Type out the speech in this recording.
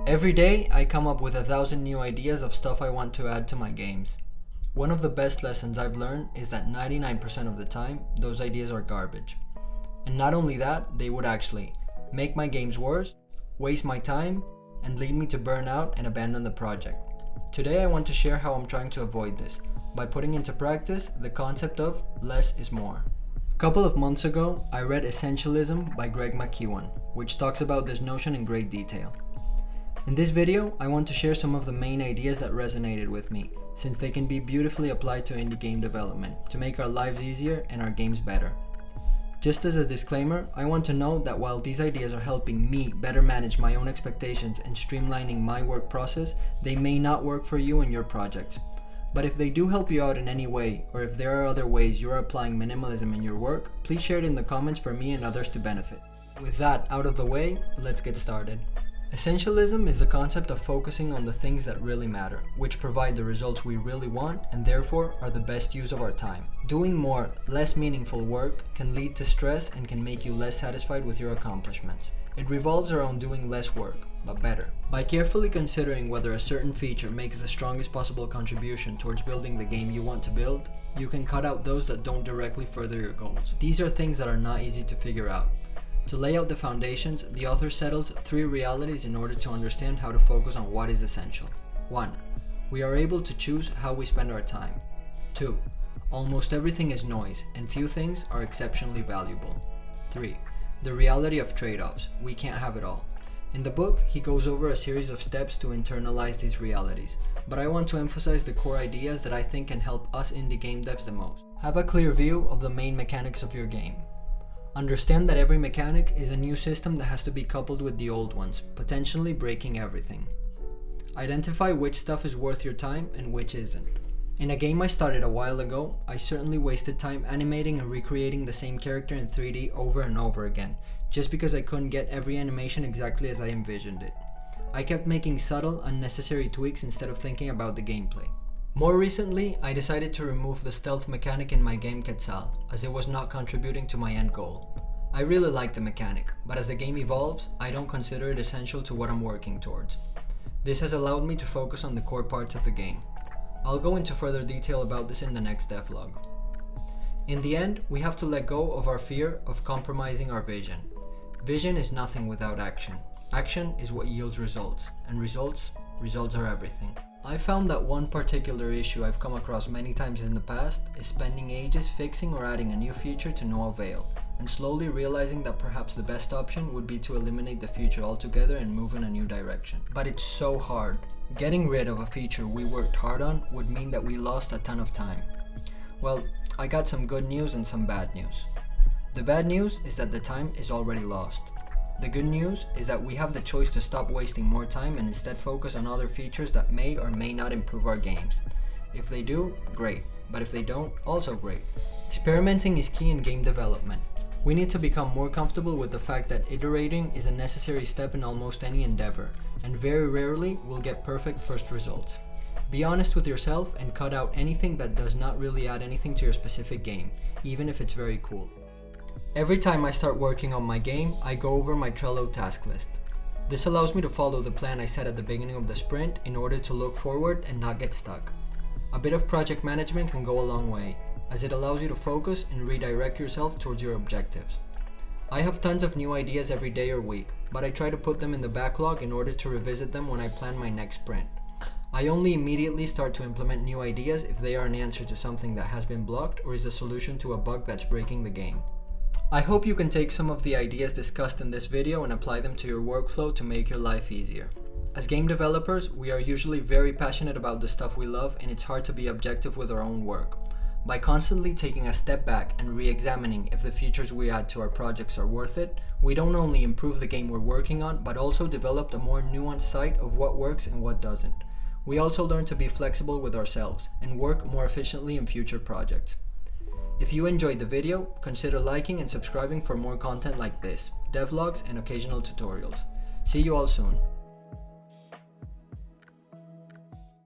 Every day, I come up with 1,000 new ideas of stuff I want to add to my games. One of the best lessons I've learned is that 99% of the time, those ideas are garbage. And not only that, they would actually make my games worse, waste my time, and lead me to burn out and abandon the project. Today I want to share how I'm trying to avoid this, by putting into practice the concept of less is more. A couple of months ago, I read Essentialism by Greg McKeown, which talks about this notion in great detail. In this video, I want to share some of the main ideas that resonated with me, since they can be beautifully applied to indie game development to make our lives easier and our games better. Just as a disclaimer, I want to note that while these ideas are helping me better manage my own expectations and streamlining my work process, they may not work for you and your projects. But if they do help you out in any way, or if there are other ways you are applying minimalism in your work, please share it in the comments for me and others to benefit. With that out of the way, let's get started. Essentialism is the concept of focusing on the things that really matter, which provide the results we really want and therefore are the best use of our time. Doing more, less meaningful work can lead to stress and can make you less satisfied with your accomplishments. It revolves around doing less work, but better. By carefully considering whether a certain feature makes the strongest possible contribution towards building the game you want to build, you can cut out those that don't directly further your goals. These are things that are not easy to figure out. To lay out the foundations, the author settles 3 realities in order to understand how to focus on what is essential. 1. We are able to choose how we spend our time. 2. Almost everything is noise, and few things are exceptionally valuable. 3. The reality of trade-offs. We can't have it all. In the book, he goes over a series of steps to internalize these realities, but I want to emphasize the core ideas that I think can help us indie game devs the most. Have a clear view of the main mechanics of your game. Understand that every mechanic is a new system that has to be coupled with the old ones, potentially breaking everything. Identify which stuff is worth your time and which isn't. In a game I started a while ago, I certainly wasted time animating and recreating the same character in 3D over and over again, just because I couldn't get every animation exactly as I envisioned it. I kept making subtle, unnecessary tweaks instead of thinking about the gameplay. More recently, I decided to remove the stealth mechanic in my game Quetzal, as it was not contributing to my end goal. I really like the mechanic, but as the game evolves, I don't consider it essential to what I'm working towards. This has allowed me to focus on the core parts of the game. I'll go into further detail about this in the next devlog. In the end, we have to let go of our fear of compromising our vision. Vision is nothing without action. Action is what yields results, and results are everything. I found that one particular issue I've come across many times in the past is spending ages fixing or adding a new feature to no avail, and slowly realizing that perhaps the best option would be to eliminate the feature altogether and move in a new direction. But it's so hard. Getting rid of a feature we worked hard on would mean that we lost a ton of time. Well, I got some good news and some bad news. The bad news is that the time is already lost. The good news is that we have the choice to stop wasting more time and instead focus on other features that may or may not improve our games. If they do, great, but if they don't, also great. Experimenting is key in game development. We need to become more comfortable with the fact that iterating is a necessary step in almost any endeavor, and very rarely we'll get perfect first results. Be honest with yourself and cut out anything that does not really add anything to your specific game, even if it's very cool. Every time I start working on my game, I go over my Trello task list. This allows me to follow the plan I set at the beginning of the sprint in order to look forward and not get stuck. A bit of project management can go a long way, as it allows you to focus and redirect yourself towards your objectives. I have tons of new ideas every day or week, but I try to put them in the backlog in order to revisit them when I plan my next sprint. I only immediately start to implement new ideas if they are an answer to something that has been blocked or is a solution to a bug that's breaking the game. I hope you can take some of the ideas discussed in this video and apply them to your workflow to make your life easier. As game developers, we are usually very passionate about the stuff we love, and it's hard to be objective with our own work. By constantly taking a step back and re-examining if the features we add to our projects are worth it, we don't only improve the game we're working on, but also develop a more nuanced sight of what works and what doesn't. We also learn to be flexible with ourselves and work more efficiently in future projects. If you enjoyed the video, consider liking and subscribing for more content like this, devlogs and occasional tutorials. See you all soon.